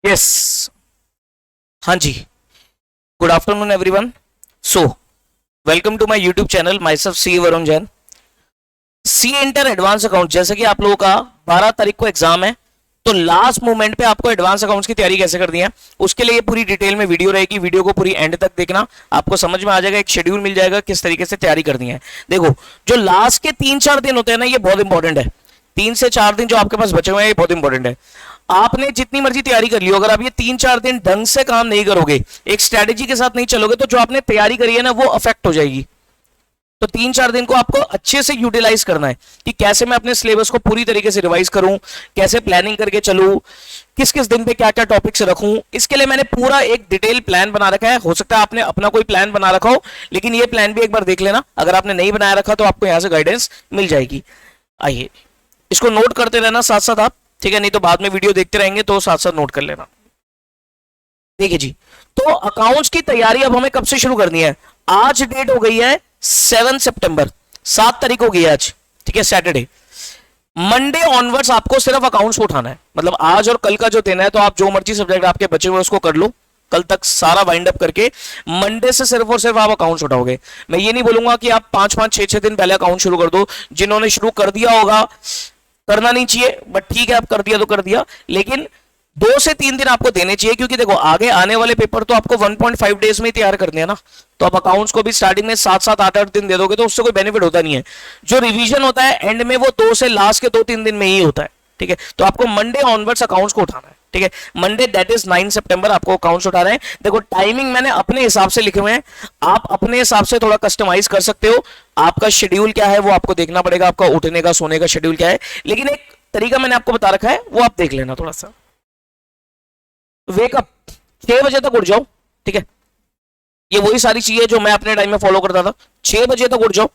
Yes. हाँ जी। Good afternoon everyone. So welcome to my YouTube channel, myself C Varun Jain. C inter advance account, जैसे कि आप लोगों का 12 तारीख को एग्जाम है, तो लास्ट मोमेंट पे आपको एडवांस अकाउंट्स की तैयारी कैसे करनी है उसके लिए पूरी डिटेल में वीडियो रहेगी। वीडियो को पूरी एंड तक देखना, आपको समझ में आ जाएगा, एक शेड्यूल मिल जाएगा किस तरीके से तैयारी करनी है। देखो, जो लास्ट के 3-4 दिन होते हैं ना, ये बहुत इंपॉर्टेंट है। 3 से 4 दिन जो आपके पास बचे हुए हैं, ये बहुत इंपॉर्टेंट है। आपने जितनी मर्जी तैयारी कर ली हो, अगर आप ये 3-4 दिन ढंग से काम नहीं करोगे, एक स्ट्रेटेजी के साथ नहीं चलोगे, तो जो आपने तैयारी करी है ना, वो अफेक्ट हो जाएगी। तो 3-4 दिन को आपको अच्छे से यूटिलाइज करना है कि कैसे मैं अपने सिलेबस को पूरी तरीके से रिवाइज करूं, कैसे प्लानिंग करके चलूं, किस किस दिन पे क्या क्या टॉपिक्स रखूं। इसके लिए मैंने पूरा एक डिटेल प्लान बना रखा है। हो सकता है आपने अपना कोई प्लान बना रखा हो, लेकिन ये प्लान भी एक बार देख लेना। अगर आपने नहीं बनाया रखा तो आपको यहां से गाइडेंस मिल जाएगी। आइए, इसको नोट करते रहना साथ साथ आप, ठीक है? नहीं तो बाद में वीडियो देखते रहेंगे, तो साथ साथ नोट कर लेना। देखिए जी, तो अकाउंट्स की तैयारी अब हमें कब से शुरू करनी है? आज डेट हो गई है 7 सितंबर, 7 तारीख हो गई है आज, ठीक है, सैटरडे। मंडे ऑनवर्ड्स आपको सिर्फ अकाउंट्स को उठाना है। मतलब आज और कल का जो दिन है, तो आप जो मर्जी सब्जेक्ट आपके बचे हुए उसको कर लो, कल तक सारा वाइंड अप करके मंडे से सिर्फ और सिर्फ आप अकाउंट्स उठाओगे। मैं ये नहीं बोलूंगा कि आप 5-5, 6-6 दिन पहले अकाउंट शुरू कर दो। जिन्होंने शुरू कर दिया होगा, करना नहीं चाहिए, बट ठीक है, आप कर दिया तो कर दिया, लेकिन 2 से 3 दिन आपको देने चाहिए, क्योंकि देखो आगे आने वाले पेपर तो आपको 1.5 डेज में ही तैयार करने हैं ना। तो आप अकाउंट्स को भी स्टार्टिंग में 7-7, 8-8 दिन दे दोगे तो उससे कोई बेनिफिट होता नहीं है। जो रिवीजन होता है एंड में, वो 2 से लास्ट के 2-3 दिन में ही होता है, ठीक है? तो आपको मंडे ऑनवर्ड्स अकाउंट्स को उठाना है, ठीक है? मंडे दैट इज 9 सितंबर आपको अकाउंट्स उठा रहे हैं। देखो, टाइमिंग मैंने अपने हिसाब से लिखे हुए हैं, आप अपने हिसाब से थोड़ा कस्टमाइज कर सकते हो। आपका शेड्यूल क्या है वो आपको देखना पड़ेगा, आपका उठने का सोने का शेड्यूल क्या है, लेकिन एक तरीका मैंने आपको बता रखा है, वो आप देख लेना थोड़ा सा। वेकअप 6 बजे तक उठ जाओ, ठीक है? ये वही सारी चीजें जो मैं अपने टाइम में फॉलो करता था। 6 बजे तक उठ जाओ।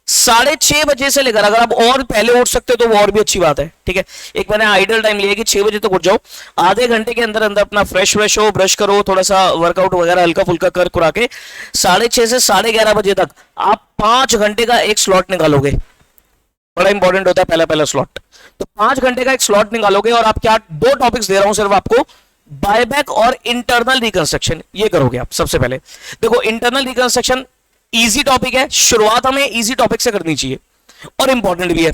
6:30 बजे से लेकर, अगर आप और पहले उठ सकते हो तो वो और भी अच्छी बात है, ठीक है? एक मैंने आइडल टाइम लिया कि 6 बजे तक उठ जाओ। आधे घंटे के अंदर अंदर अपना फ्रेश व्रेश हो, ब्रश करो, थोड़ा सा वर्कआउट वगैरह हल्का फुल्का कर कुरा के 6:30 से 11:30 बजे तक आप 5 घंटे का एक स्लॉट निकालोगे। बड़ा इंपॉर्टेंट होता है पहला पहला स्लॉट। तो 5 घंटे का एक स्लॉट निकालोगे, और आप क्या, 2 टॉपिक्स दे रहा हूं सिर्फ आपको, बायबैक और इंटरनल रिकंस्ट्रक्शन। ये करोगे आप सबसे पहले। देखो, इंटरनल रिकंस्ट्रक्शन इजी टॉपिक है, शुरुआत हमें इजी टॉपिक से करनी चाहिए, और इंपॉर्टेंट भी है।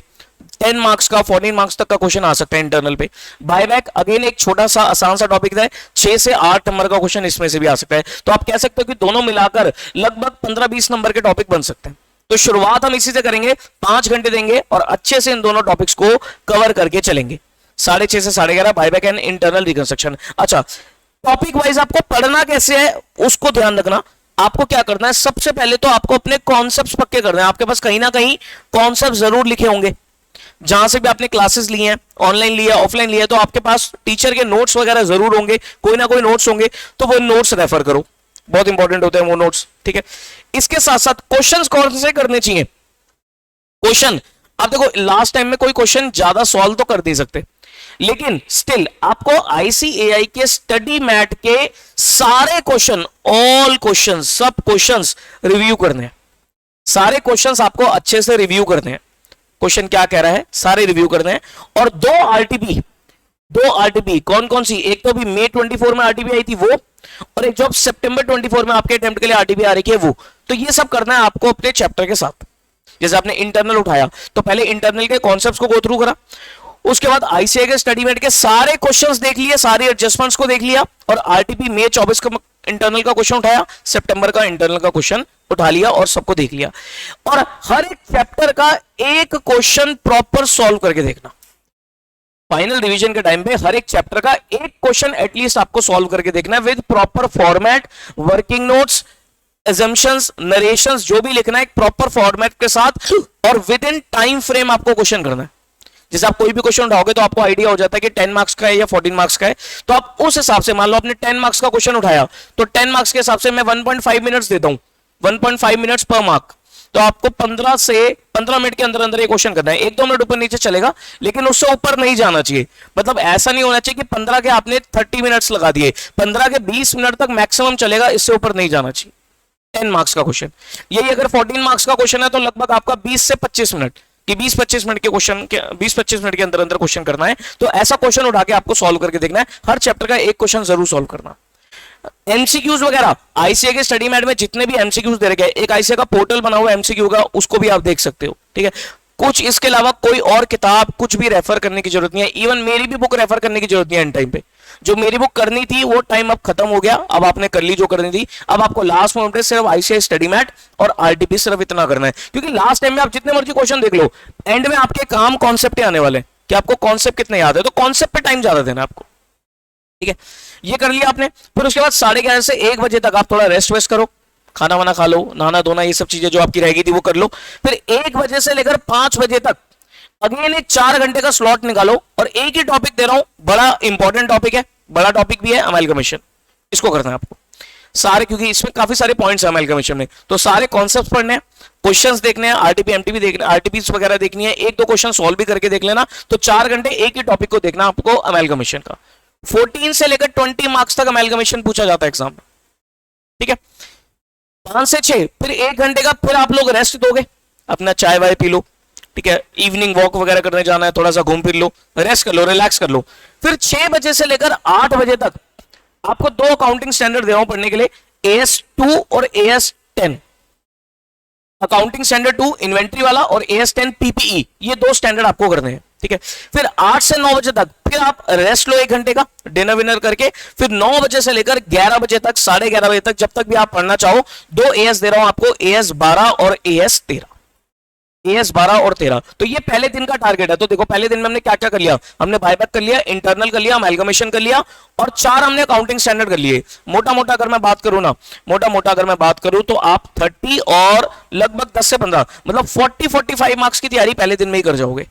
10 मार्क्स का, 14 मार्क्स तक का क्वेश्चन आ सकता है इंटरनल पे। बायबैक अगेन एक छोटा सा आसान सा टॉपिक है, 6 से 8 नंबर का क्वेश्चन इसमें से भी आ सकता है। तो आप कह सकते हो कि दोनों मिलाकर लगभग 15-20 नंबर के टॉपिक बन सकते हैं। तो शुरुआत हम इसी से करेंगे, 5 घंटे देंगे और अच्छे से इन दोनों टॉपिक्स को कवर करके चलेंगे। 6:30 से 11:30 बायबैक एंड इंटरनल रिकंस्ट्रक्शन। अच्छा, टॉपिक वाइज आपको पढ़ना कैसे है उसको ध्यान रखना। आपको क्या करना है, सबसे पहले तो आपको अपने कॉन्सेप्ट्स पक्के करने हैं। आपके पास कहीं ना कहीं कॉन्सेप्ट जरूर लिखे होंगे, जहां से भी आपने क्लासेस ली हैं, ऑनलाइन लिया, ऑफलाइन लिया, तो आपके पास टीचर के नोट्स वगैरह जरूर होंगे, कोई ना कोई नोट्स होंगे, तो वो नोट्स रेफर करो, बहुत इंपॉर्टेंट होते हैं वो नोट्स, ठीक है? इसके साथ साथ क्वेश्चन कौन से करने चाहिए? क्वेश्चन, आप देखो, लास्ट टाइम में कोई क्वेश्चन ज्यादा सॉल्व तो कर नहीं सकते, लेकिन स्टिल आपको आईसीएआई के स्टडी मैट के सारे क्वेश्चन, ऑल क्वेश्चन, सब क्वेश्चंस रिव्यू करने हैं। सारे क्वेश्चंस आपको अच्छे से रिव्यू करने हैं। क्वेश्चन क्या कह रहा है सारे रिव्यू करने हैं। और 2 आरटीपी कौन कौन सी? एक तो अभी मई 24 में आरटीपी आई थी वो, और एक जो अब सितंबर 24 में आपके अटेम्प्ट के लिए आरटीपी आ रही है वो। तो ये सब करना है आपको अपने चैप्टर के साथ। जैसे आपने इंटरनल उठाया, तो पहले इंटरनल के कॉन्सेप्ट्स को गो थ्रू करा, उसके बाद आईसीआई के स्टडी मेट के सारे क्वेश्चंस देख लिए, सारे एडजस्टमेंट्स को देख लिया, और आरटीपी मई 24 का इंटरनल का क्वेश्चन उठाया, सितंबर का इंटरनल का क्वेश्चन उठा लिया, और सबको देख लिया। और हर एक चैप्टर का एक क्वेश्चन प्रॉपर सॉल्व करके देखना। फाइनल रिवीजन के टाइम पे हर एक चैप्टर का एक क्वेश्चन एटलीस्ट आपको सॉल्व करके देखना है, with proper format, working notes, assumptions, narrations, जो भी लिखना है एक प्रॉपर फॉर्मेट के साथ, और विद इन टाइम फ्रेम आपको क्वेश्चन करना है। जैसे आप कोई भी क्वेश्चन उठाओगे तो आपको आइडिया हो जाता है कि 10 मार्क्स का है या 14 मार्क्स का है, तो आप उस हिसाब से, मान लो आपने 10 मार्क्स का क्वेश्चन उठाया, तो 10 मार्क्स के हिसाब से मैं 1.5 मिनट्स देता हूं, 1.5 मिनट्स पर मार्क। तो आपको 15 मिनट के अंदर अंदर ये क्वेश्चन करना है। 1-2 मिनट ऊपर नीचे चलेगा, लेकिन उससे ऊपर नहीं जाना चाहिए। मतलब ऐसा नहीं होना चाहिए कि 15 के आपने 30 मिनट्स लगा दिए, 15 के 20 मिनट तक मैक्सिमम चलेगा, इससे ऊपर नहीं जाना चाहिए। 10 मार्क्स का क्वेश्चन, यही अगर 14 मार्क्स का क्वेश्चन है तो लगभग आपका 20 से 25 मिनट, कि 20-25 मिनट के क्वेश्चन के 20-25 मिनट के अंदर अंदर क्वेश्चन करना है, तो ऐसा क्वेश्चन उठा के आपको सॉल्व करके देखना है, हर चैप्टर का एक क्वेश्चन जरूर सॉल्व करना। एमसीक्यूज वगैरह आईसीए के स्टडी मैट में जितने भी एमसीक्यूज दे रखे हैं, एक आईसीए का पोर्टल बना हुआ एमसीक्यू का, उसको भी आप देख सकते हो, ठीक है। कुछ इसके अलावा कोई और किताब कुछ भी रेफर करने की जरूरत नहीं है, इवन मेरी भी बुक रेफर करने की जरूरत नहीं है। एंड टाइम पे जो मेरी बुक करनी थी वो टाइम अब खत्म हो गया, अब आपने कर ली जो करनी थी। अब आपको लास्ट मोमेंट पे सिर्फ आईसीआई स्टडी मैट और आरटीपी सिर्फ इतना करना है, क्योंकि लास्ट टाइम में आप जितने मर्जी क्वेश्चन देख लो, एंड में आपके काम कॉन्सेप्ट आने वाले हैं कि आपको कॉन्सेप्ट कितने याद है, तो कॉन्सेप्ट पे टाइम ज्यादा देना आपको, ठीक है। ये कर लिया आपने, फिर उसके बाद 11:30 से 1 बजे तक आप थोड़ा रेस्ट वेस्ट करो, खाना वाना खा लो, नहाना धोना ये सब चीजें जो आपकी रहेगी थी वो कर लो। फिर 1 बजे से लेकर 5 बजे तक अगेन एक 4 घंटे का स्लॉट निकालो, और एक ही टॉपिक दे रहा हूं, बड़ा इंपॉर्टेंट टॉपिक है, बड़ा टॉपिक भी है, अमेलगमेशन। इसको करना है आपको सारे, क्योंकि इसमें काफी सारे पॉइंट्स हैं अमेलगमेशन में, तो सारे कॉन्सेप्ट पढ़ने हैं, क्वेश्चंस देखने हैं, आरटीपी एमटीपी देखने, आरटीपीस वगैरह देखनी है, एक दो क्वेश्चन सॉल्व भी करके देख लेना। तो 4 घंटे एक ही टॉपिक को देखना आपको अमेलगमेशन का। 14 से लेकर 20 मार्क्स तक अमेलगमेशन पूछा जाता है एग्जाम में, ठीक है। 5 से 6 फिर 1 घंटे का, फिर आप लोग रेस्ट दोगे, अपना चाय वाय पी लो, ठीक है, इवनिंग वॉक वगैरह करने जाना है, थोड़ा सा घूम फिर लो, रेस्ट कर लो, रिलैक्स कर लो। फिर 6 बजे से लेकर 8 बजे तक आपको 2 अकाउंटिंग स्टैंडर्ड दे रहा हूं पढ़ने के लिए, AS2 और AS10। अकाउंटिंग स्टैंडर्ड 2 इन्वेंट्री वाला और AS10 PPE, ये 2 स्टैंडर्ड आपको करने हैं, ठीक है। फिर 8 से 9 बजे तक फिर आप रेस्ट लो 1 घंटे का, डिनर विनर करके। फिर 9 बजे से लेकर 11 बजे तक, 11:30 बजे तक, जब तक भी आप पढ़ना चाहो, 2 AS दे रहा हूं आपको, AS12 और AS13। AS12 और 13, तो ये पहले दिन का टारगेट है। तो देखो पहले दिन में हमने क्या क्या कर लिया, हमने बायबैक कर लिया, इंटरनल कर लिया, अमेलगमेशन कर लिया, और 4 हमने अकाउंटिंग स्टैंडर्ड कर लिए। मोटा मोटा अगर मैं बात करूं ना, मोटा मोटा अगर मैं बात करूं, तो आप 30 और लगभग 10 से 15 मतलब 40-45 मार्क्स की तैयारी पहले दिन में ही कर जाओगे।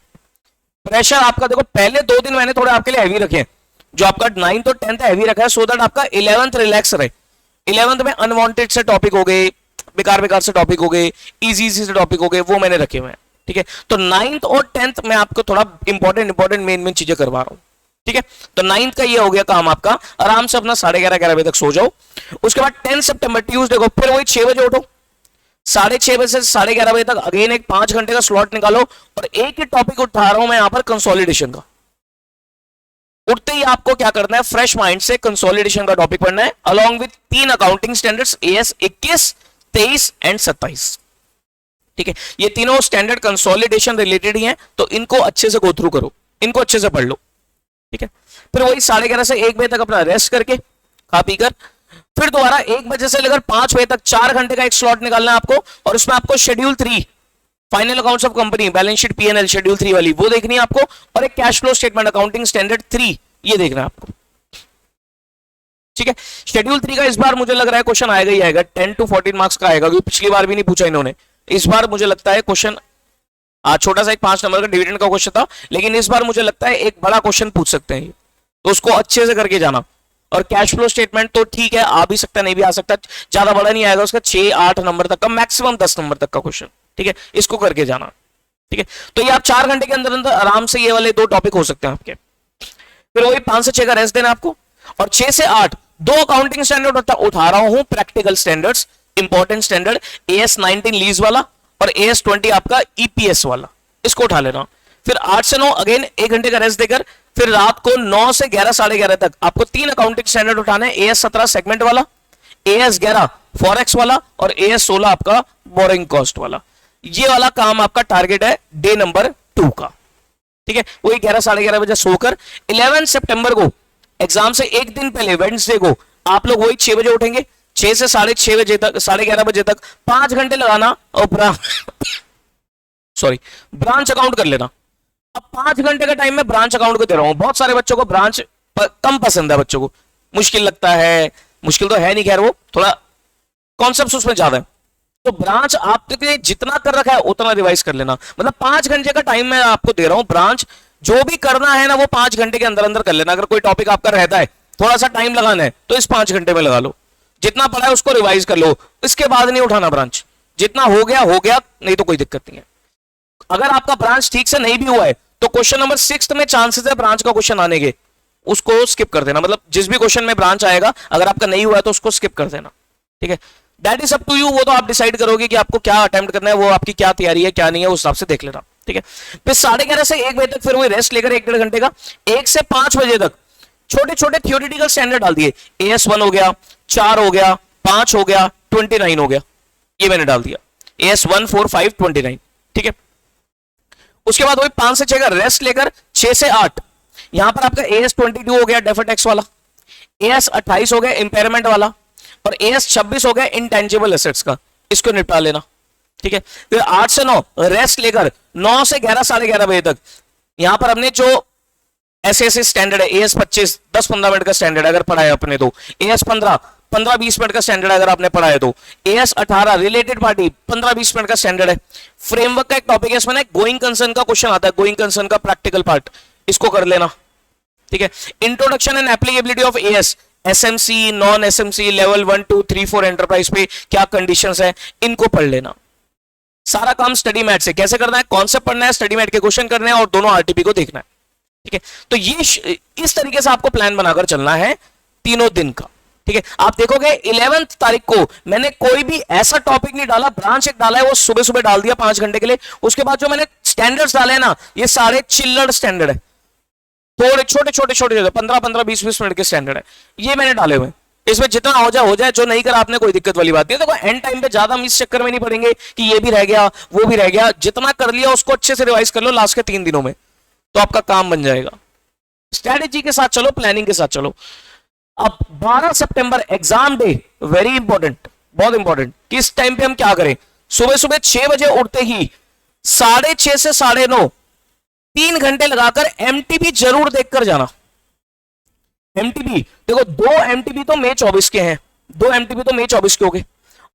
प्रेशर आपका देखो, पहले 2 दिन मैंने थोड़े आपके लिए हैवी रखे हैं, जो आपका 9th और 10th हैवी रखा है, सो दैट आपका 11th रिलैक्स रहे। 11th में अनवांटेड से टॉपिक हो गए, बेकार बेकार से टॉपिक हो गए, इजी से टॉपिक हो गए, वो मैंने रखे हुए हैं, ठीक है। तो 9th और 10th में आपको थोड़ा इंपॉर्टेंट मेन चीजें करवा रहा हूं, ठीक है। तो 9th का ये हो गया काम आपका, आराम से अपना 11:30 बजे तक सो जाओ। उसके बाद 10 सितंबर ट्यूसडे को फिर वही 6 बजे उठो, 6:30 बजे से 11:30 बजे तक अगेन एक 5 घंटे का स्लॉट निकालो, और एक ही टॉपिक उठा रहा हूं मैं यहां पर, कंसोलिडेशन का। उठते ही आपको क्या करना है, फ्रेश माइंड से कंसोलिडेशन का टॉपिक पढ़ना है, along with 3 accounting standards, AS21, 23 and 27, ठीक है। ये तीनों स्टैंडर्ड कंसोलिडेशन रिलेटेड ही हैं, तो इनको अच्छे से गो थ्रू करो, इनको अच्छे से पढ़ लो, ठीक है। फिर वही 11:30 से 1 बजे तक अपना रेस्ट करके, खा पी कर, फिर दोबारा 1 बजे से लेकर 5 बजे तक 4 घंटे का एक स्लॉट निकालना है आपको, और उसमें आपको schedule 3 final accounts of company, balance sheet, P&L schedule 3 वाली वो देखनी है आपको, और एक cash flow statement accounting standard 3 ये देखना है आपको, ठीक है। शेड्यूल 3 का इस बार मुझे लग रहा है क्वेश्चन आएगा ही आएगा, 10 to 14 मार्क्स का आएगा, क्योंकि पिछली बार भी नहीं पूछा इन्होंने। इस बार मुझे लगता है क्वेश्चन, आज छोटा सा एक 5 नंबर का डिविडेंड का क्वेश्चन था, लेकिन इस बार मुझे लगता है एक बड़ा क्वेश्चन पूछ सकते हैं, तो उसको अच्छे से करके जाना। और कैश फ्लो स्टेटमेंट तो ठीक है, आ भी सकता नहीं भी आ सकता, ज्यादा बड़ा नहीं आएगा, उसका 6-8 नंबर तक का, मैक्सिमम 10 नंबर तक का क्वेश्चन, ठीक है। इसको करके जाना, ठीक है। तो ये आप 4 घंटे के अंदर अंदर आराम से ये वाले 2 टॉपिक हो सकते हैं आपके। फिर वही 5 से 6 का रेस्ट देना आपको, और 6 से 8 2 अकाउंटिंग स्टैंडर्ड उठा रहा हूं, practical standards, important standard, AS19 lease वाला और AS20 आपका EPS वाला, इसको उठा लेना। फिर 8 से 9 अगेन 1 घंटे का रेस्ट देकर, फिर रात को 9 से 11, 11:30 तक आपको 3 अकाउंटिंग स्टैंडर्ड उठाने हैं, AS17 सेगमेंट वाला, AS11 फॉरेक्स वाला, और AS16 आपका बोरिंग कॉस्ट वाला। ये वाला काम आपका टारगेट है डे नंबर 2 का, ठीक है। वही 11, 11:30 बजे सोकर 11 सितंबर को एग्जाम से एक दिन पहले वेडनेसडे को आप लोग वही 6 बजे उठेंगे, 6 से 6:30 बजे तक, 11:30 बजे तक 5 घंटे लगाना, और ब्रांच अकाउंट कर लेना। अब 5 घंटे का टाइम में ब्रांच अकाउंट को दे रहा हूं, बहुत सारे बच्चों को ब्रांच कम पसंद है, बच्चों को मुश्किल लगता है, मुश्किल तो है नहीं, खैर वो थोड़ा कॉन्सेप्ट उसमें ज्यादा है, तो ब्रांच आपके जितना कर रखा है उतना रिवाइज कर लेना। मतलब 5 घंटे का टाइम मैं आपको दे रहा हूं, ब्रांच जो भी करना है ना वो 5 घंटे के अंदर अंदर कर लेना। अगर कोई टॉपिक आपका रहता है, थोड़ा सा टाइम लगाना है, तो इस 5 घंटे में लगा लो, जितना पढ़ा है उसको रिवाइज कर लो, इसके बाद नहीं उठाना ब्रांच, जितना हो गया, नहीं तो कोई दिक्कत नहीं है। अगर आपका ब्रांच ठीक से नहीं भी हुआ है, तो क्वेश्चन नंबर 6 में चांसेस है ब्रांच का क्वेश्चन आने के, उसको स्किप कर देना। मतलब जिस भी क्वेश्चन में ब्रांच आएगा, अगर आपका नहीं हुआ है तो उसको स्किप कर देना, ठीक है। That is up to you, वो तो आप डिसाइड करोगे कि आपको क्या अटेम्प्ट करना है, वो आपकी क्या तैयारी है क्या नहीं है, उस हिसाब से देख लेना, ठीक है। फिर 11:30 से 1 बजे तक फिर वही रेस्ट लेकर 1-1.5 घंटे का। 1 से 5 बजे तक छोटे छोटे थियोरिटिकल स्टैंडर्ड डाल दिए। AS1 हो गया, 4 हो गया, 5 हो गया, 29 हो गया, ये मैंने डाल दिया। AS1 4 5 29, ठीक है। उसके बाद वही 5 से 6 का रेस्ट लेकर 6 से 8 यहां पर आपका AS22 हो गया डेफर्ड टैक्स वाला, AS28 हो गया इंपेयरमेंट वाला, और AS26 हो गया इंटेंजिबल एसेट्स का, इसको निपटा लेना, ठीक है। फिर 8 से 9 रेस्ट लेकर 9 से 11 11:30 बजे तक यहां पर हमने जो ऐसे स्टैंडर्ड है, AS25 10-15 मिनट का स्टैंडर्ड अगर पढ़ा है अपने तो, AS15 15-20 मिनट का स्टैंडर्ड अगर आपने पढ़ा है तो, AS18 रिलेटेड पार्टी 15-20 मिनट का स्टैंडर्ड है। फ्रेमवर्क का एक टॉपिक है इसमें, गोइंग कंसर्न का क्वेश्चन आता है, गोइंग कंसर्न का प्रैक्टिकल पार्ट, इसको कर लेना, ठीक है। Introduction and applicability of AS, SMC, non SMC, level 1 2 3 4 enterprise पे क्या कंडीशंस है, इनको पढ़ लेना। सारा काम स्टडी मैट से कैसे करना है, कॉन्सेप्ट पढ़ना है, स्टडी मैट के क्वेश्चन करने हैं और दोनों RTP को देखना है, ठीक है। तो ये इस तरीके से आपको प्लान बनाकर चलना है तीनों दिन का, ठीक है। आप देखोगे 11 तारीख को मैंने कोई भी ऐसा टॉपिक नहीं डाला, ब्रांच एक डाला है वो सुबह सुबह डाल दिया 5 घंटे के लिए। उसके बाद जो मैंने स्टैंडर्ड्स डाले हैं ना, ये सारे चिल्लर स्टैंडर्ड है, थोड़े छोटे छोटे छोटे 15-15 20-20 मिनट के स्टैंडर्ड है, ये मैंने डाले हुए। इसमें जितना हो जाए, जो नहीं करा आपने कोई दिक्कत वाली बात नहीं है। देखो एंड टाइम पे ज्यादा मिस चक्कर में नहीं पड़ेंगे कि ये भी रह गया वो भी रह गया, जितना कर लिया उसको अच्छे से रिवाइज कर लो लास्ट के 3 दिनों में, तो आपका काम बन जाएगा। स्ट्रेटेजी के साथ चलो, प्लानिंग के साथ चलो। अब 12 सितंबर एग्जाम डे, वेरी इंपॉर्टेंट, बहुत इंपॉर्टेंट, किस टाइम पे हम क्या करें। सुबह सुबह 6 बजे उठते ही 6:30 से 9:30 3 घंटे लगाकर MTB जरूर देखकर जाना। MTB देखो, 2 MTB तो मई 24 के हैं, 2 MTB तो मई 24 के हो गए,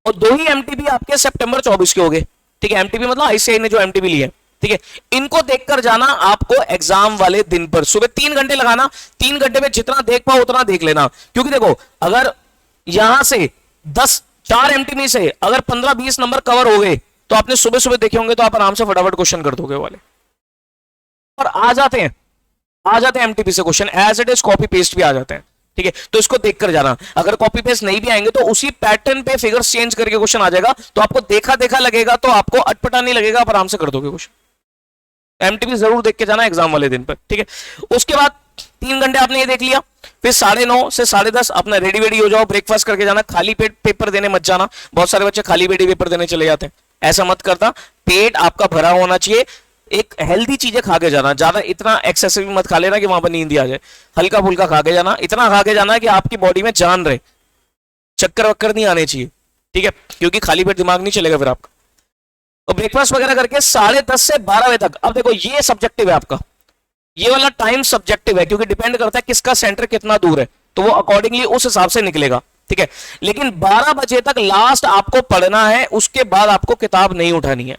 और 2 ही MTB आपके सितंबर 24 के हो गए, ठीक है। MTB मतलब ICAI ने जो MTB ली है, ठीक है। इनको देखकर जाना आपको एग्जाम वाले दिन पर, सुबह 3 घंटे लगाना, 3 घंटे में जितना देख पाओ उतना देख लेना। क्योंकि देखो अगर यहां से 4 MTB से अगर 15-20 नंबर कवर हो गए तो आपने सुबह सुबह देखे होंगे तो आप आराम से फटाफट क्वेश्चन कर दोगे वाले। और आ जाते हैं MTB से question as it is, copy paste भी आ जाते हैं, ठीक है। तो इसको देखकर जाना, अगर कॉपी पेस्ट नहीं भी आएंगे तो उसी पैटर्न पे फिगर्स चेंज करके क्वेश्चन आ जाएगा, तो आपको देखा देखा लगेगा, तो आपको अटपटा नहीं लगेगा, आप आराम से कर दोगे क्वेश्चन। MTB जरूर देख के जाना एग्जाम वाले दिन पर, ठीक है। उसके बाद 3 घंटे आपने ये देख लिया, फिर 9:30 से 10:30 अपना रेडी वेडी हो जाओ, ब्रेकफास्ट करके जाना, खाली पेट पेपर देने मत जाना। बहुत सारे बच्चे खाली पेट पेपर देने चले जाते हैं, ऐसा मत करता, पेट आपका भरा होना चाहिए। एक हेल्दी चीजें खा के जाना, ज्यादा इतना एक्सेसिव मत खा लेना कि वहां पर नींद आ जाए, हल्का फुल्का खा के जाना, इतना खा के जाना कि आपकी बॉडी में जान रहे, चक्कर वक्कर नहीं आने चाहिए, ठीक है, क्योंकि खाली पेट दिमाग नहीं चलेगा फिर आपका। तो ब्रेकफास्ट वगैरह करके 10:30 से 12 बजे तक, अब देखो ये सब्जेक्टिव है आपका, ये वाला टाइम सब्जेक्टिव है, क्योंकि डिपेंड करता है किसका सेंटर कितना दूर है, तो वो अकॉर्डिंगली उस हिसाब से निकलेगा, ठीक है। लेकिन 12 बजे तक लास्ट आपको पढ़ना है, उसके बाद आपको किताब नहीं उठानी है।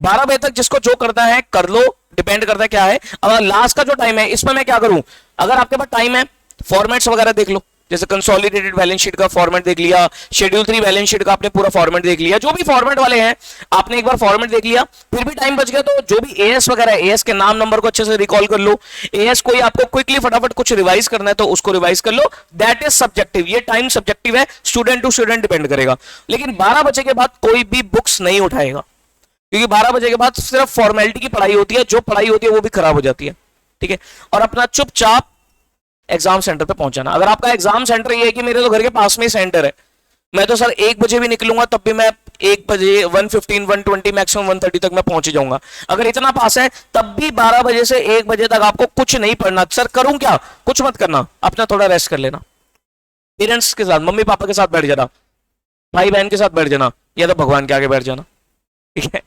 12 बजे तक जिसको जो करना है कर लो, डिपेंड करता है क्या है। अब लास्ट का जो टाइम है इसमें मैं क्या करूं, अगर आपके पास टाइम है फॉर्मेट्स वगैरह देख लो, जैसे कंसोलिडेटेड बैलेंस शीट का फॉर्मेट देख लिया, शेड्यूल 3 बैलेंस शीट का आपने पूरा फॉर्मेट देख लिया, जो भी फॉर्मेट वाले हैं आपने एक बार फॉर्मेट देख लिया, फिर भी टाइम बच गया तो जो भी AS वगैरह है, AS के नाम नंबर को अच्छे से रिकॉल कर लो। AS कोई आपको क्विकली फटाफट कुछ रिवाइज करना है तो उसको रिवाइज कर लो, दैट इज सब्जेक्टिव, ये टाइम सब्जेक्टिव है, स्टूडेंट टू स्टूडेंट डिपेंड करेगा। लेकिन 12 बजे के बाद कोई भी बुक्स नहीं उठाएगा, क्योंकि 12 बजे के बाद सिर्फ फॉर्मेलिटी की पढ़ाई होती है, जो पढ़ाई होती है वो भी खराब हो जाती है, ठीक है। और अपना चुपचाप एग्जाम सेंटर पे पहुंचाना। अगर आपका एग्जाम सेंटर ये है कि मेरे तो घर के पास में ही सेंटर है, मैं तो सर 1 बजे भी निकलूंगा तब भी मैं 1 बजे 1:15 1:20 मैक्सिमम 1:30 तक मैं पहुंच जाऊंगा, अगर इतना पास है तब भी 12 बजे से 1 बजे तक आपको कुछ नहीं पढ़ना। सर करूं क्या, कुछ मत करना, अपना थोड़ा रेस्ट कर लेना, पेरेंट्स के साथ मम्मी पापा के साथ बैठ जाना, भाई बहन के साथ बैठ जाना, या तो भगवान के आगे बैठ जाना, ठीक है,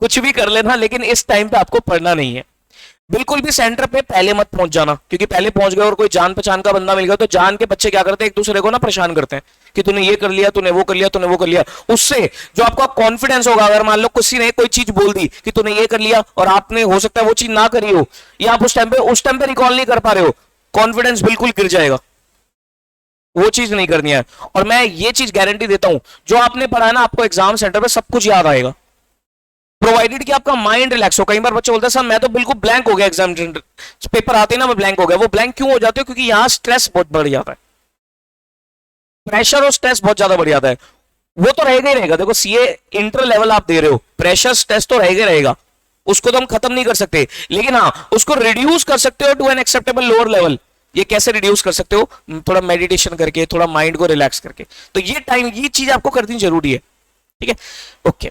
कुछ भी कर लेना, लेकिन इस टाइम पे आपको पढ़ना नहीं है। बिल्कुल भी सेंटर पे पहले मत पहुंच जाना, क्योंकि पहले पहुंच गए और कोई जान पहचान का बंदा मिल गया तो जान के बच्चे क्या करते हैं, एक दूसरे को ना परेशान करते हैं कि तूने ये कर लिया, तूने वो कर लिया, तूने वो कर लिया। उससे जो आपका कॉन्फिडेंस होगा, अगर मान लो किसी ने कोई चीज बोल दी कि तूने ये कर लिया और आपने हो सकता है वो चीज ना करी हो, या आप उस टाइम पे रिकॉल नहीं कर पा रहे हो, कॉन्फिडेंस बिल्कुल गिर जाएगा, वो चीज नहीं करनी है। और मैं ये चीज गारंटी देता हूं, जो आपने पढ़ा है ना आपको एग्जाम सेंटर पे सब कुछ याद आएगा, प्रोवाइडेड कि आपका माइंड रिलैक्स हो। कई बार बच्चे बोलते हैं सर मैं तो बिल्कुल ब्लैंक हो गया, एग्जाम पेपर आते ना मैं ब्लैंक हो गया। वो ब्लैंक क्यों हो जाते हो, क्योंकि यहां स्ट्रेस बहुत बढ़ जाता है, प्रेशर और स्ट्रेस बहुत ज्यादा बढ़ जाता है, वो तो रहेगा ही रहेगा। देखो सीए इंटर लेवल आप दे रहे हो, प्रेशर स्ट्रेस तो रहेगा ही रहेगा, उसको तो हम खत्म नहीं कर सकते, लेकिन हाँ उसको रिड्यूस कर सकते हो to an acceptable lower level. ये कैसे रिड्यूस कर सकते हो? थोड़ा मेडिटेशन करके, थोड़ा माइंड को रिलैक्स करके। तो ये टाइम, ये चीज आपको करनी जरूरी है, ठीक है। ओके,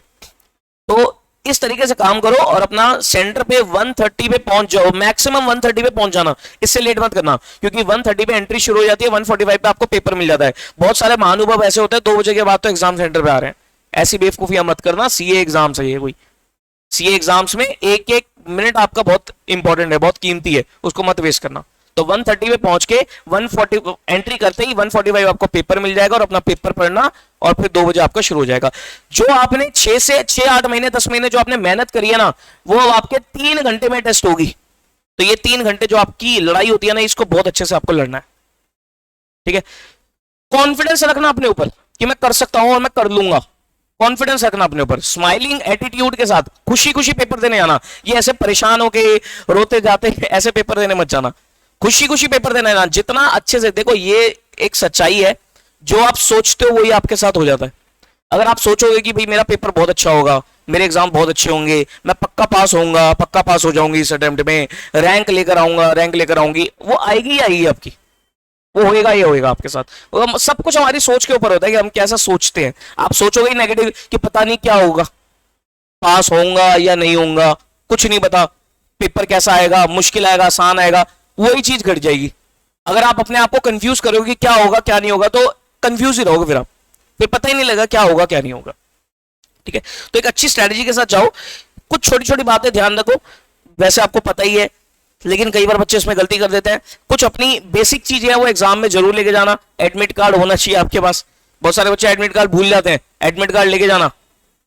तो इस तरीके से काम करो और अपना सेंटर पे 1:30 पे पहुंच जाओ, मैक्सिमम 1:30 पे पहुंच जाना, इससे लेट मत करना, क्योंकि 1:30 पे एंट्री शुरू हो जाती है, 1:45 पे आपको पेपर मिल जाता है। बहुत सारे महानुभव ऐसे होते हैं 2 बजे के बाद तो एग्जाम सेंटर पे आ रहे हैं। ऐसी बेवकूफियां मत करना। सीए एग्जाम से ये कोई सीए एग्जाम्स में एक एक मिनट आपका बहुत इंपॉर्टेंट है, बहुत कीमती है, उसको मत वेस्ट करना। तो 1:30 पे पहुंच के 1:40 एंट्री करते ही 1:45 आपको पेपर मिल जाएगा और अपना पेपर पढ़ना, और फिर 2 बजे आपका शुरू हो जाएगा। जो आपने 6 से 8 महीने 10 महीने जो आपने मेहनत करी है ना, वो अब आपके 3 घंटे में टेस्ट होगी। तो ये 3 घंटे जो आपकी लड़ाई होती है ना, इसको बहुत अच्छे से आपको लड़ना है, ठीक है। कॉन्फिडेंस रखना अपने ऊपर कि मैं कर सकता हूं और मैं कर लूंगा। कॉन्फिडेंस रखना अपने ऊपर, स्माइलिंग एटीट्यूड के साथ खुशी खुशी पेपर देने आना। ये ऐसे परेशान होके रोते जाते ऐसे पेपर देने मत जाना, खुशी खुशी पेपर देने आना। जितना अच्छे से, देखो ये एक सच्चाई है, जो आप सोचते हो वही आपके साथ हो जाता है। अगर आप सोचोगे कि भाई मेरा पेपर बहुत अच्छा होगा, मेरे एग्जाम बहुत अच्छे होंगे, मैं पक्का पास होऊंगा, पक्का पास हो जाऊंगी इस अटेम्प्ट में, रैंक लेकर आऊंगा, रैंक लेकर आऊंगी, वो आएगी ही आएगी आपकी, वो होएगा ही होएगा आपके साथ। सब कुछ हमारी सोच के ऊपर होता है कि हम कैसा सोचते हैं। आप सोचोगे ही नेगेटिव कि पता नहीं क्या होगा, पास होऊंगा या नहीं होऊंगा, कुछ नहीं पता, पेपर कैसा आएगा, मुश्किल आएगा, आसान आएगा, वही चीज घट जाएगी। अगर आप अपने आप को कंफ्यूज करोगे कि क्या होगा क्या नहीं होगा, तो कंफ्यूज ही रहोगे, फिर पता ही नहीं लगा क्या होगा क्या नहीं होगा, ठीक है। तो एक अच्छी स्ट्रेटेजी के साथ जाओ। कुछ छोटी छोटी बातें ध्यान रखो, वैसे आपको पता ही है, लेकिन कई बार बच्चे इसमें गलती कर देते हैं। कुछ अपनी बेसिक चीजें हैं वो एग्जाम में जरूर लेके जाना। एडमिट कार्ड होना चाहिए आपके पास। बहुत सारे बच्चे एडमिट कार्ड भूल जाते हैं, एडमिट कार्ड लेके जाना,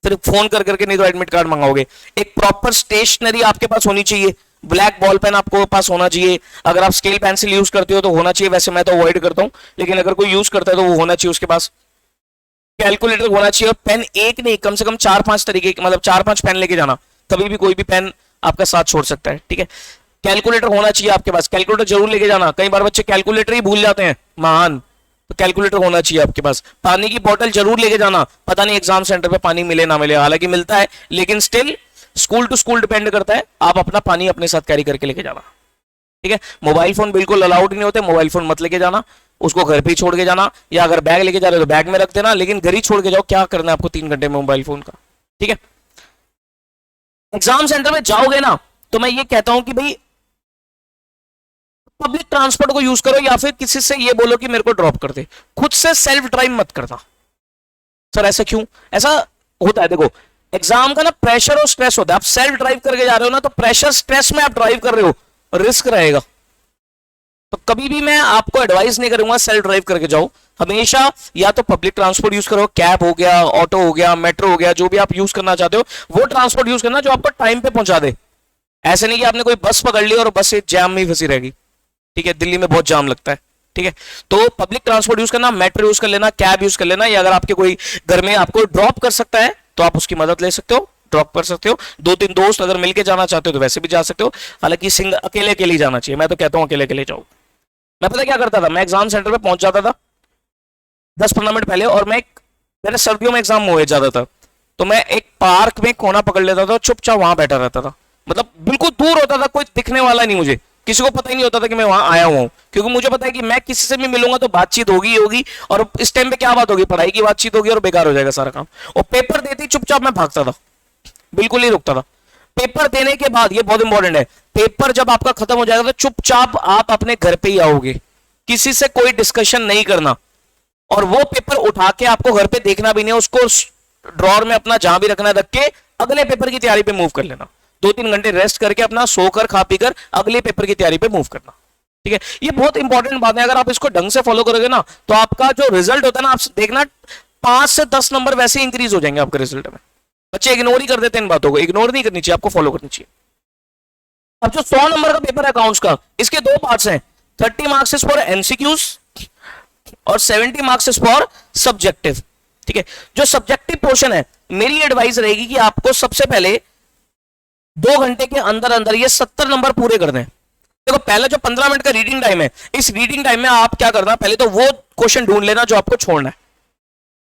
फिर फोन कर करके नहीं तो एडमिट कार्ड मंगाओगे। एक प्रॉपर स्टेशनरी आपके पास होनी चाहिए, ब्लैक बॉल पेन आपको पास होना चाहिए। अगर आप स्केल पेंसिल यूज करते हो तो होना चाहिए, वैसे मैं तो अवॉइड करता हूं, लेकिन अगर कोई यूज करता है तो वो होना चाहिए उसके पास। कैलकुलेटर होना चाहिए, और पेन एक नहीं, कम से कम 4-5 तरीके, मतलब 4-5 पेन लेके जाना, कभी भी कोई भी पेन आपका साथ छोड़ सकता है, ठीक है। कैलकुलेटर होना चाहिए आपके पास, कैलकुलेटर जरूर लेके जाना। कई बार बच्चे कैलकुलेटर ही भूल जाते हैं, महान, तो कैलकुलेटर होना चाहिए आपके पास। पानी की बोतल जरूर लेके जाना, पता नहीं एग्जाम सेंटर पे पानी मिले ना मिले, हालांकि मिलता है, लेकिन still school to school depend करता है। आप अपना पानी अपने साथ कैरी करके लेके जाना, ठीक है। मोबाइल फोन बिल्कुल अलाउड नहीं होते, मोबाइल फोन मत लेके जाना, उसको घर पे ही छोड़ के जाना, या अगर बैग लेके जा रहे हो तो बैग में रख देना, लेकिन घर ही छोड़ के जाओ। क्या करना है आपको 3 घंटे में मोबाइल फोन का, ठीक है। एग्जाम सेंटर में जाओगे ना, तो मैं ये कहता हूं कि भाई पब्लिक ट्रांसपोर्ट को यूज करो, या फिर किसी से ये बोलो कि मेरे को ड्रॉप कर दे। खुद से सेल्फ ड्राइव मत करना। सर ऐसा क्यों? ऐसा होता है, देखो एग्जाम का ना प्रेशर और स्ट्रेस होता है। आप सेल्फ ड्राइव करके जा रहे हो ना, तो प्रेशर स्ट्रेस में आप ड्राइव कर रहे हो, रिस्क रहेगा। तो कभी भी मैं आपको एडवाइस नहीं करूंगा सेल्फ ड्राइव करके जाओ। हमेशा या तो पब्लिक ट्रांसपोर्ट यूज करो, कैब हो गया, ऑटो हो गया, मेट्रो हो गया, जो भी आप यूज करना चाहते हो वो ट्रांसपोर्ट यूज करना जो आपको टाइम पे पहुंचा दे। ऐसे नहीं कि आपने कोई बस पकड़ ली और बस जैम में ही फंसी रहेगी, ठीक है। दिल्ली में बहुत जाम लगता है, ठीक है। तो पब्लिक ट्रांसपोर्ट यूज करना, मेट्रो यूज कर लेना, कैब यूज कर लेना, या अगर आपके कोई घर में आपको ड्रॉप कर सकता है तो आप उसकी मदद ले सकते हो, ड्रॉप कर सकते हो। 2-3 दोस्त अगर मिलके जाना चाहते हो तो वैसे भी जा सकते हो, हालांकि अकेले अकेले ही जाना चाहिए। मैं तो कहता हूं अकेले अकेले जाओ। मैं पता क्या करता था, मैं एग्जाम सेंटर पे पहुंच जाता था 10-15 मिनट पहले, और मेरे सर्दियों में एग्जाम हो जाता था, तो मैं एक पार्क में कोना पकड़ लेता था, चुपचाप वहां बैठा रहता था। मतलब बिल्कुल दूर होता था, कोई दिखने वाला नहीं, मुझे किसी को पता ही नहीं होता था कि मैं वहां आया हुआ हूं, क्योंकि मुझे पता है कि मैं किसी से भी मिलूंगा तो बातचीत होगी होगी, और इस टाइम पे क्या बात होगी, पढ़ाई की बातचीत होगी, और बेकार हो जाएगा सारा काम। और पेपर देती चुपचाप मैं भागता था, बिल्कुल नहीं रुकता था। पेपर देने के बाद, ये बहुत इंपॉर्टेंट है, पेपर जब आपका खत्म हो जाएगा तो चुपचाप आप अपने घर पे ही आओगे, किसी से कोई डिस्कशन नहीं करना, और वो पेपर उठा के आपको घर पे देखना भी नहीं है, उसको ड्रॉर में अपना जहां भी रखना रख के अगले पेपर की तैयारी पे मूव कर लेना। 2-3 घंटे रेस्ट करके अपना सोकर खा पीकर अगले पेपर की तैयारी पे मूव करना, ठीक है। ये बहुत इंपॉर्टेंट बात है, अगर आप इसको ढंग से फॉलो करोगे ना, तो आपका जो रिजल्ट होता है ना, आप देखना 5 से 10 नंबर वैसे इंक्रीज हो जाएंगे आपके रिजल्ट में। बच्चे इग्नोर ही कर देते हैं इन बातों को, इग्नोर नहीं करनी चाहिए, आपको फॉलो करनी चाहिए। अब जो 100 नंबर का पेपर है अकाउंट्स का, इसके 2 पार्ट्स हैं, 30 मार्क्स इज फॉर एमसीक्यूज और 70 मार्क्स इज फॉर सब्जेक्टिव, ठीक है। जो सब्जेक्टिव पोर्शन है, मेरी एडवाइस रहेगी कि आपको सबसे पहले 2 घंटे के अंदर अंदर ये 70 नंबर पूरे करने हैं। देखो पहले जो 15 मिनट का रीडिंग टाइम है, इस रीडिंग टाइम में आप क्या करना, पहले तो वो क्वेश्चन ढूंढ लेना जो आपको छोड़ना है,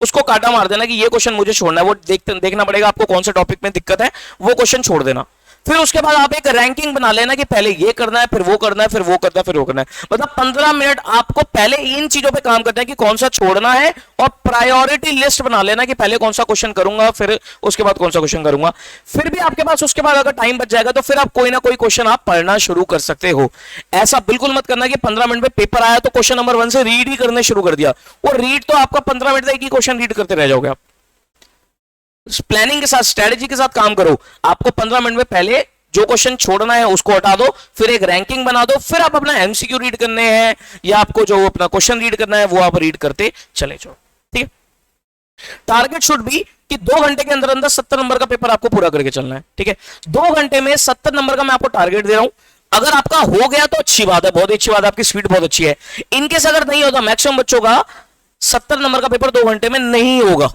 उसको काटा मार देना कि ये क्वेश्चन मुझे छोड़ना है, वो देखना पड़ेगा आपको कौन से टॉपिक में दिक्कत है, वो क्वेश्चन छोड़ देना। फिर उसके बाद आप एक रैंकिंग बना लेना कि पहले ये करना है, फिर वो करना है, फिर वो करना है, फिर वो करना है। मतलब 15 मिनट आपको पहले इन चीजों पे काम करना है कि कौन सा छोड़ना है, और प्रायोरिटी लिस्ट बना लेना कि पहले कौन सा क्वेश्चन करूंगा, फिर उसके बाद कौन सा क्वेश्चन करूंगा। फिर भी आपके पास उसके बाद अगर टाइम बच जाएगा तो फिर आप कोई ना कोई क्वेश्चन आप पढ़ना शुरू कर सकते हो। ऐसा बिल्कुल मत करना कि 15 मिनट में पेपर आया तो क्वेश्चन नंबर 1 से रीड ही करने शुरू कर दिया। वो रीड तो आपका 15 मिनट तक एक ही क्वेश्चन रीड करते रह जाओगे आप। प्लानिंग के साथ, स्ट्रेटेजी के साथ काम करो। आपको 15 मिनट में पहले जो क्वेश्चन छोड़ना है उसको हटा दो, फिर एक रैंकिंग बना दो, फिर आप अपना एमसीक्यू रीड करने हैं या आपको जो अपना क्वेश्चन रीड करना है वो आप रीड करते चले जाओ। ठीक है, टारगेट शुड बी कि 2 घंटे के अंदर अंदर 70 नंबर का पेपर आपको पूरा करके चलना है। ठीक है, 2 घंटे में 70 नंबर का मैं आपको टारगेट दे रहा हूं। अगर आपका हो गया तो अच्छी बात है, बहुत अच्छी बात है, आपकी स्पीड बहुत अच्छी है। इनकेस अगर नहीं होता, मैक्सिमम बच्चों का 70 नंबर का पेपर 2 घंटे में नहीं होगा।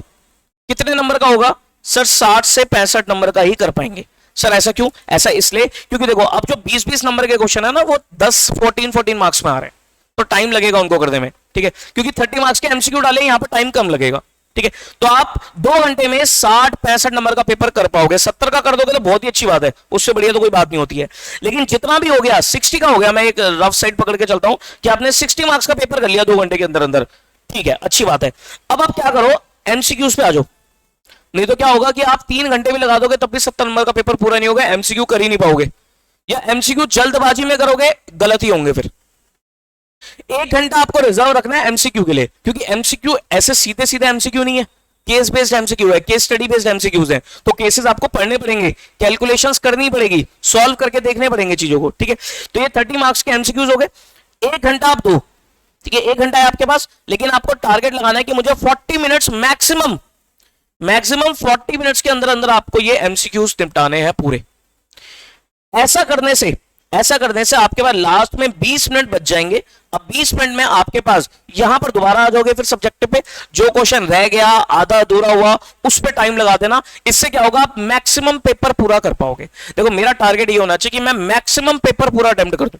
कितने नंबर का होगा सर? 60 से 65 नंबर का ही कर पाएंगे। सर ऐसा क्यों? ऐसा इसलिए क्योंकि देखो अब जो 20-20 नंबर के क्वेश्चन है ना वो 10-14 मार्क्स में आ रहे हैं, तो टाइम लगेगा उनको करने में। ठीक है, क्योंकि 30 मार्क्स के एमसीक्यू डाले, यहां पर टाइम कम लगेगा। ठीक है, तो आप 2 घंटे में 60-65 नंबर का पेपर कर पाओगे। 70 का कर दोगे तो बहुत ही अच्छी बात है, उससे बढ़िया तो कोई बात नहीं होती है। लेकिन जितना भी हो गया, 60 का हो गया, मैं एक रफ साइड पकड़ के चलता हूं कि आपने 60 मार्क्स का पेपर कर लिया 2 घंटे के अंदर अंदर। ठीक है, अच्छी बात है। अब आप क्या करो, एमसीक्यूज पे आ जाओ। नहीं तो क्या होगा कि आप 3 घंटे भी लगा दोगे तब भी 70 नंबर का पेपर पूरा नहीं होगा, एमसीक्यू कर ही नहीं पाओगे, या एमसीक्यू जल्दबाजी में करोगे, गलत ही होंगे। फिर 1 घंटा आपको रिजर्व रखना है एमसीक्यू के लिए, क्योंकि एमसीक्यू ऐसे सीधे सीधे एमसीक्यू नहीं है, केस बेस्ड एमसीक्यू है, केस स्टडी बेस्ड एमसीक्यूज है। तो केसेस आपको पढ़ने पड़ेंगे, कैलकुलेशंस करनी पड़ेगी, सॉल्व करके देखने पड़ेंगे चीजों को। ठीक है, तो ये 30 मार्क्स के एमसीक्यूज हो गए। 1 घंटा आप दो, ठीक है, 1 घंटा है आपके पास, लेकिन आपको टारगेट लगाना है कि मुझे 40 मिनट्स मैक्सिमम 40 मिनट्स के अंदर अंदर आपको ये एमसीक्यूज निपटाने हैं पूरे। ऐसा करने से आपके पास लास्ट में 20 मिनट बच जाएंगे। अब 20 मिनट में आपके पास यहां पर दोबारा आ जाओगे, फिर सब्जेक्ट पे जो क्वेश्चन रह गया, आधा अधूरा हुआ, उस पे टाइम लगा देना। इससे क्या होगा, आप मैक्सिमम पेपर पूरा कर पाओगे। देखो मेरा टारगेट ये होना चाहिए कि मैं मैक्सिमम पेपर पूरा अटेम्प्ट कर दूं।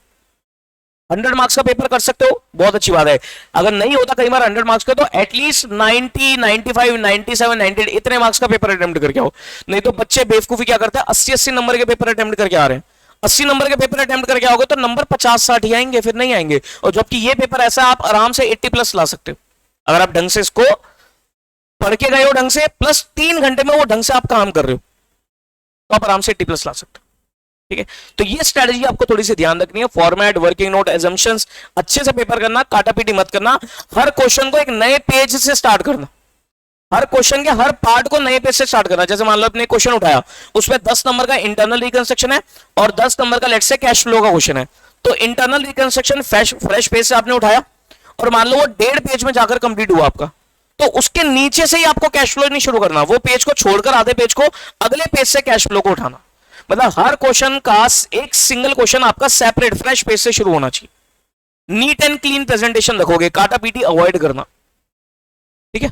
100 मार्क्स का पेपर कर सकते हो, बहुत अच्छी बात है। अगर नहीं होता कई बार 100 मार्क्स का, तो एटलीस्ट 90, 95, 97, 98 इतने मार्क्स का पेपर अटेम्प्ट करके आओ। नहीं तो बच्चे बेवकूफी क्या करते हैं, 80-80 नंबर के पेपर अटेम्प्ट करके आ रहे हैं। 80 नंबर के पेपर अटेम्प्ट करके आओगे तो नंबर 50-60 ही आएंगे, फिर नहीं आएंगे। और जबकि ये पेपर ऐसा आप आराम से 80+ ला सकते हो अगर आप ढंग से इसको पढ़ के गए हो, ढंग से, प्लस 3 घंटे में वो ढंग से आप काम कर रहे हो, तो आप आराम से 80+ ला सकते हो। ठीक है, तो ये स्ट्रेटजी आपको थोड़ी सी ध्यान रखनी है। फॉर्मेट, वर्किंग नोट, एजम्पशंस, अच्छे से पेपर करना, काटापीटी मत करना। हर क्वेश्चन को एक नए पेज से स्टार्ट करना, हर क्वेश्चन के हर पार्ट को नए पेज से स्टार्ट करना। जैसे मान लो आपने क्वेश्चन उठाया, उसमें 10 नंबर का इंटरनल रिकंस्ट्रक्शन है और 10 नंबर का लेट्स से कैश फ्लो का क्वेश्चन है। तो इंटरनल रिकंस्ट्रक्शन फ्रेश पेज से आपने उठाया और मान लो वो 1.5 पेज में जाकर कंप्लीट हुआ आपका, तो उसके नीचे से ही आपको कैश फ्लो नहीं शुरू करना, वो पेज को छोड़कर आधे पेज को अगले पेज से कैश फ्लो को उठाना। मतलब हर क्वेश्चन का एक सिंगल क्वेश्चन आपका सेपरेट फ्रेश पेज से शुरू होना चाहिए। नीट एंड क्लीन प्रेजेंटेशन रखोगे, काटापीटी अवॉइड करना। ठीक है,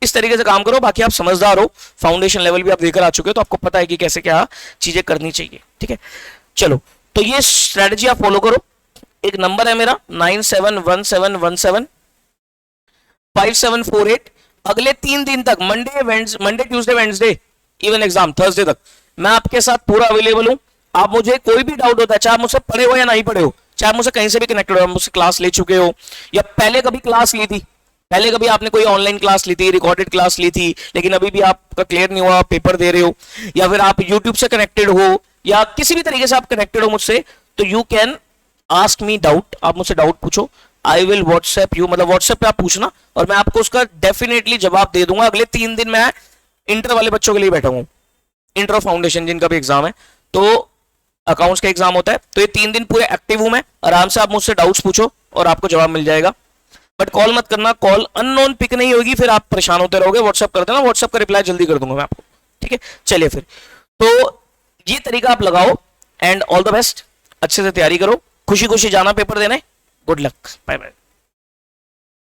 इस तरीके से काम करो। बाकी आप समझदार हो, फाउंडेशन लेवल भी आप देकर आ चुके हो, तो आपको पता है कि कैसे क्या चीजें करनी चाहिए। ठीक है, चलो, तो ये स्ट्रेटजी आप फॉलो करो। एक नंबर है मेरा 9717175748। अगले 3 दिन तक, Monday Tuesday Wednesday even exam Thursday तक, मैं आपके साथ पूरा अवेलेबल हूं। आप मुझे कोई भी डाउट होता है, चाहे मुझसे पढ़े हो या नहीं पढ़े हो, चाहे मुझसे कहीं से भी कनेक्टेड हो, मुझसे क्लास ले चुके हो या पहले कभी क्लास ली थी, पहले कभी आपने कोई ऑनलाइन क्लास ली थी, रिकॉर्डेड क्लास ली थी, लेकिन अभी भी आपका क्लियर नहीं हुआ, पेपर दे रहे हो, या फिर आप यूट्यूब से कनेक्टेड हो या किसी भी तरीके से आप कनेक्टेड हो मुझसे, तो you can ask me doubt. आप मुझसे डाउट पूछो, आई विल व्हाट्सएप यू, मतलब व्हाट्सएप पे आप पूछना और मैं आपको उसका डेफिनेटली जवाब दे दूंगा। अगले 3 दिन मैं इंटर वाले बच्चों के लिए बैठा हूं, इंटर फाउंडेशन जिनका भी एग्जाम है, तो अकाउंट्स का एग्जाम होता है, तो ये 3 दिन पूरे एक्टिव हूं मैं। आराम से आप मुझसे डाउट्स पूछो और आपको जवाब मिल जाएगा। बट कॉल मत करना, कॉल अननोन पिक नहीं होगी, फिर आप परेशान होते रहोगे। व्हाट्सएप कर देना, व्हाट्सएप का रिप्लाई जल्दी कर दूंगा मैं आपको। ठीक है, चलिए फिर, तो ये तरीका आप लगाओ एंड ऑल द बेस्ट। अच्छे से तैयारी करो, खुशी खुशी जाना पेपर देने। Good luck, bye bye.